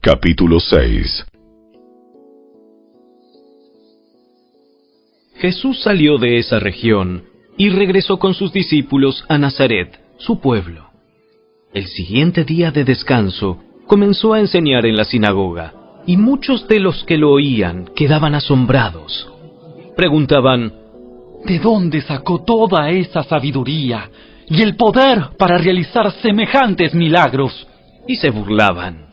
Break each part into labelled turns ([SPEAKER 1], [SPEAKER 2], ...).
[SPEAKER 1] Capítulo 6.
[SPEAKER 2] Jesús salió de esa región y regresó con sus discípulos a Nazaret, su pueblo. El siguiente día de descanso comenzó a enseñar en la sinagoga, y muchos de los que lo oían quedaban asombrados. Preguntaban:
[SPEAKER 3] ¿de dónde sacó toda esa sabiduría y el poder para realizar semejantes milagros?
[SPEAKER 2] Y se burlaban.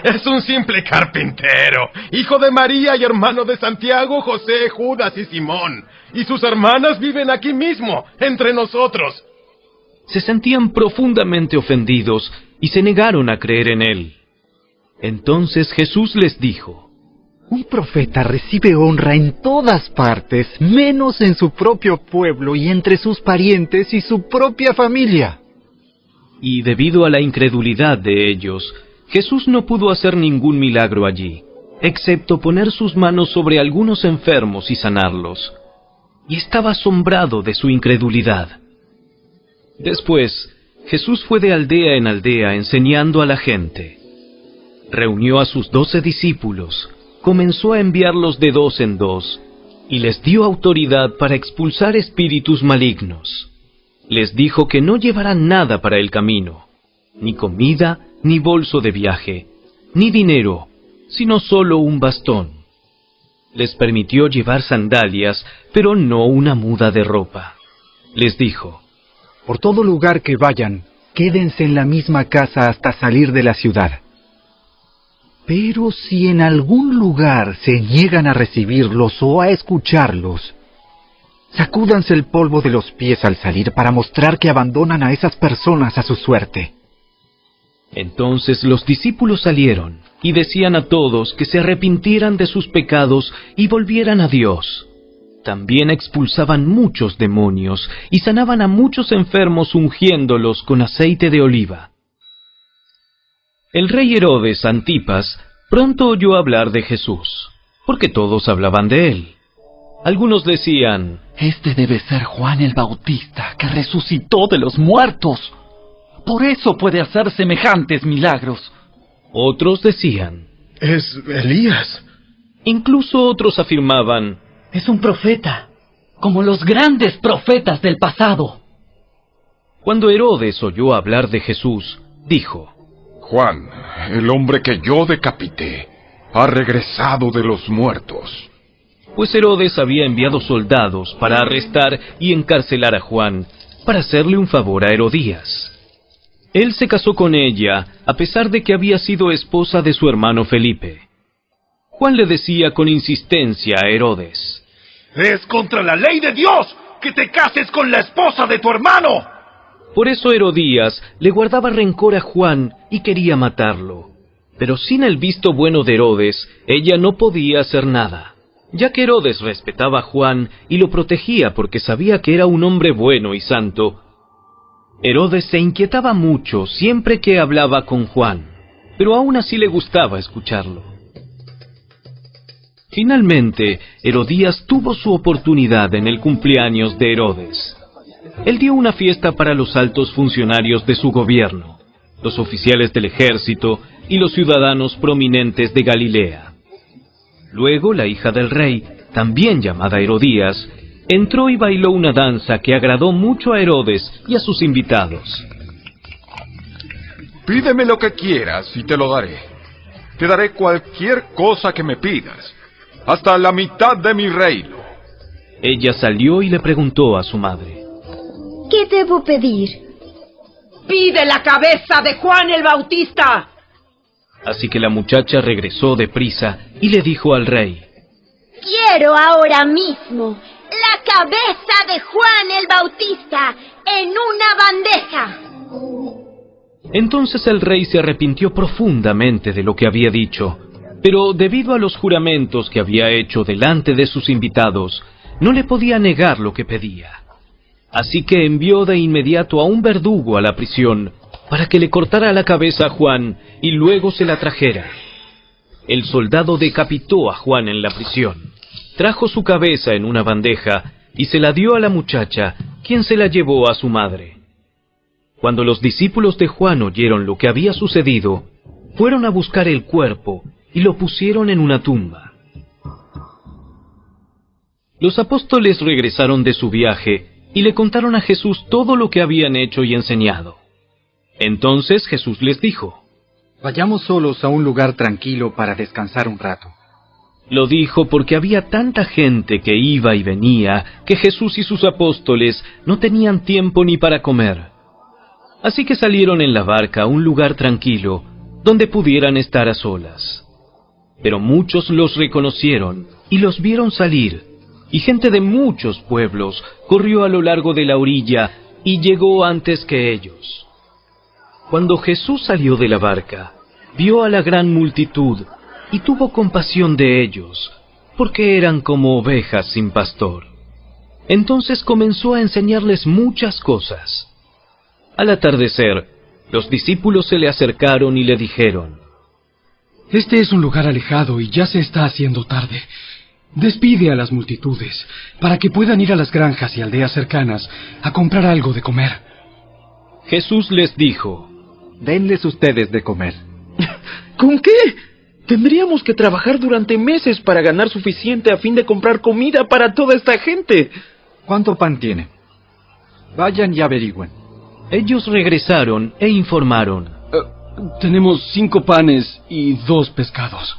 [SPEAKER 4] Es un simple carpintero, hijo de María y hermano de Santiago, José, Judas y Simón. Y sus hermanas viven aquí mismo, entre nosotros.
[SPEAKER 2] Se sentían profundamente ofendidos y se negaron a creer en él. Entonces Jesús les dijo:
[SPEAKER 5] un profeta recibe honra en todas partes, menos en su propio pueblo y entre sus parientes y su propia familia.
[SPEAKER 2] Y debido a la incredulidad de ellos, Jesús no pudo hacer ningún milagro allí, excepto poner sus manos sobre algunos enfermos y sanarlos. Y estaba asombrado de su incredulidad. Después, Jesús fue de aldea en aldea enseñando a la gente. Reunió a sus 12 discípulos, comenzó a enviarlos de 2 en 2, y les dio autoridad para expulsar espíritus malignos. Les dijo que no llevaran nada para el camino, ni comida, ni bolso de viaje, ni dinero, sino solo un bastón. Les permitió llevar sandalias, pero no una muda de ropa. Les dijo:
[SPEAKER 5] por todo lugar que vayan, quédense en la misma casa hasta salir de la ciudad. Pero si en algún lugar se niegan a recibirlos o a escucharlos, sacúdanse el polvo de los pies al salir para mostrar que abandonan a esas personas a su suerte.
[SPEAKER 2] Entonces los discípulos salieron y decían a todos que se arrepintieran de sus pecados y volvieran a Dios. También expulsaban muchos demonios y sanaban a muchos enfermos ungiéndolos con aceite de oliva. El rey Herodes Antipas pronto oyó hablar de Jesús, porque todos hablaban de él. Algunos decían:
[SPEAKER 3] este debe ser Juan el Bautista, que resucitó de los muertos. Por eso puede hacer semejantes milagros.
[SPEAKER 2] Otros decían:
[SPEAKER 4] es Elías.
[SPEAKER 2] Incluso otros afirmaban:
[SPEAKER 3] es un profeta, como los grandes profetas del pasado.
[SPEAKER 2] Cuando Herodes oyó hablar de Jesús, dijo:
[SPEAKER 6] Juan, el hombre que yo decapité, ha regresado de los muertos.
[SPEAKER 2] Pues Herodes había enviado soldados para arrestar y encarcelar a Juan, para hacerle un favor a Herodías. Él se casó con ella, a pesar de que había sido esposa de su hermano Felipe. Juan le decía con insistencia a Herodes:
[SPEAKER 4] ¡es contra la ley de Dios que te cases con la esposa de tu hermano!
[SPEAKER 2] Por eso Herodías le guardaba rencor a Juan y quería matarlo. Pero sin el visto bueno de Herodes, ella no podía hacer nada, ya que Herodes respetaba a Juan y lo protegía porque sabía que era un hombre bueno y santo. Herodes se inquietaba mucho siempre que hablaba con Juan, pero aún así le gustaba escucharlo. Finalmente, Herodías tuvo su oportunidad en el cumpleaños de Herodes. Él dio una fiesta para los altos funcionarios de su gobierno, los oficiales del ejército y los ciudadanos prominentes de Galilea. Luego la hija del rey, también llamada Herodías, entró y bailó una danza que agradó mucho a Herodes y a sus invitados.
[SPEAKER 6] Pídeme lo que quieras y te lo daré. Te daré cualquier cosa que me pidas, hasta la mitad de mi reino.
[SPEAKER 2] Ella salió y le preguntó a su madre:
[SPEAKER 7] ¿qué debo pedir?
[SPEAKER 8] ¡Pide la cabeza de Juan el Bautista!
[SPEAKER 2] Así que la muchacha regresó deprisa y le dijo al rey:
[SPEAKER 7] quiero ahora mismo la cabeza de Juan el Bautista en una bandeja.
[SPEAKER 2] Entonces el rey se arrepintió profundamente de lo que había dicho, pero debido a los juramentos que había hecho delante de sus invitados, no le podía negar lo que pedía. Así que envió de inmediato a un verdugo a la prisión para que le cortara la cabeza a Juan y luego se la trajera. El soldado decapitó a Juan en la prisión, trajo su cabeza en una bandeja y se la dio a la muchacha, quien se la llevó a su madre. Cuando los discípulos de Juan oyeron lo que había sucedido, fueron a buscar el cuerpo y lo pusieron en una tumba. Los apóstoles regresaron de su viaje y le contaron a Jesús todo lo que habían hecho y enseñado. Entonces Jesús les dijo:
[SPEAKER 5] Vayamos solos a un lugar tranquilo para descansar un rato.
[SPEAKER 2] Lo dijo porque había tanta gente que iba y venía que Jesús y sus apóstoles no tenían tiempo ni para comer. Así que salieron en la barca a un lugar tranquilo donde pudieran estar a solas. Pero muchos los reconocieron y los vieron salir, y gente de muchos pueblos corrió a lo largo de la orilla y llegó antes que ellos. Cuando Jesús salió de la barca, vio a la gran multitud y tuvo compasión de ellos, porque eran como ovejas sin pastor. Entonces comenzó a enseñarles muchas cosas. Al atardecer, los discípulos se le acercaron y le dijeron:
[SPEAKER 1] Este es un lugar alejado y ya se está haciendo tarde. Despide a las multitudes, para que puedan ir a las granjas y aldeas cercanas a comprar algo de comer.
[SPEAKER 2] Jesús les dijo:
[SPEAKER 5] Denles ustedes de comer.
[SPEAKER 9] ¿Con qué? Tendríamos que trabajar durante meses para ganar suficiente a fin de comprar comida para toda esta gente.
[SPEAKER 5] ¿Cuánto pan tienen? Vayan y averigüen.
[SPEAKER 2] Ellos regresaron e informaron:
[SPEAKER 1] Tenemos 5 panes y 2 pescados.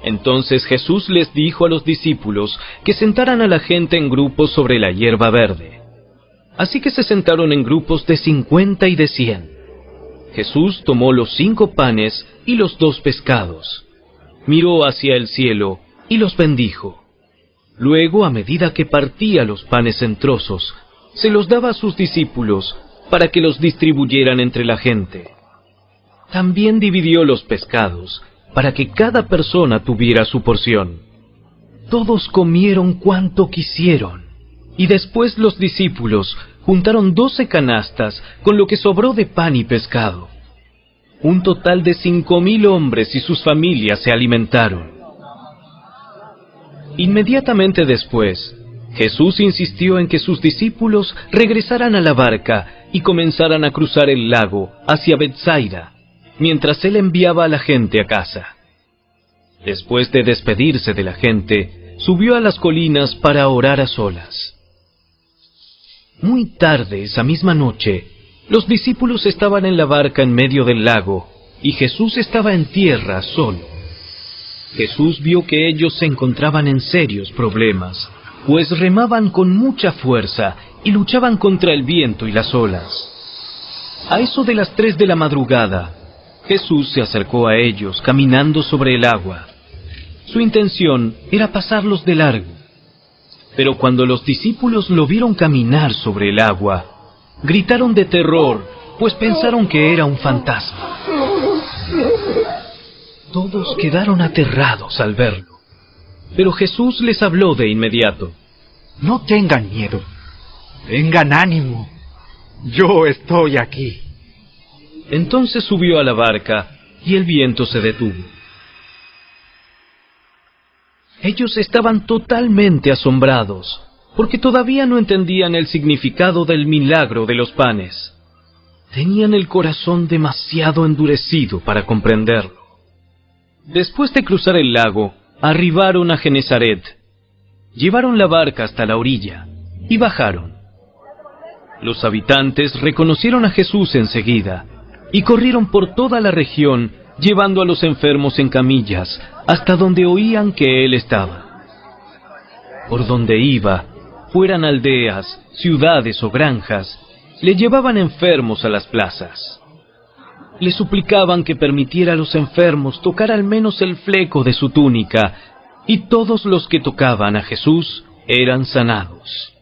[SPEAKER 2] Entonces Jesús les dijo a los discípulos que sentaran a la gente en grupos sobre la hierba verde. Así que se sentaron en grupos de 50 y de 100. Jesús tomó los 5 panes y los 2 pescados. Miró hacia el cielo y los bendijo. Luego, a medida que partía los panes en trozos, se los daba a sus discípulos para que los distribuyeran entre la gente. También dividió los pescados para que cada persona tuviera su porción. Todos comieron cuanto quisieron, y después los discípulos juntaron 12 canastas con lo que sobró de pan y pescado. Un total de 5,000 hombres y sus familias se alimentaron. Inmediatamente después, Jesús insistió en que sus discípulos regresaran a la barca y comenzaran a cruzar el lago hacia Betsaida, mientras él enviaba a la gente a casa. Después de despedirse de la gente, subió a las colinas para orar a solas. Muy tarde esa misma noche, los discípulos estaban en la barca en medio del lago, y Jesús estaba en tierra solo. Jesús vio que ellos se encontraban en serios problemas, pues remaban con mucha fuerza y luchaban contra el viento y las olas. A eso de las 3 de la madrugada, Jesús se acercó a ellos caminando sobre el agua. Su intención era pasarlos de largo. Pero cuando los discípulos lo vieron caminar sobre el agua, gritaron de terror, pues pensaron que era un fantasma. Todos quedaron aterrados al verlo. Pero Jesús les habló de inmediato.
[SPEAKER 5] No tengan miedo. Tengan ánimo. Yo estoy aquí.
[SPEAKER 2] Entonces subió a la barca y el viento se detuvo. Ellos estaban totalmente asombrados, porque todavía no entendían el significado del milagro de los panes. Tenían el corazón demasiado endurecido para comprenderlo. Después de cruzar el lago, arribaron a Genesaret. Llevaron la barca hasta la orilla y bajaron. Los habitantes reconocieron a Jesús enseguida y corrieron por toda la región llevando a los enfermos en camillas hasta donde oían que Él estaba. Por donde iba, fueran aldeas, ciudades o granjas, le llevaban enfermos a las plazas. Le suplicaban que permitiera a los enfermos tocar al menos el fleco de su túnica, y todos los que tocaban a Jesús eran sanados.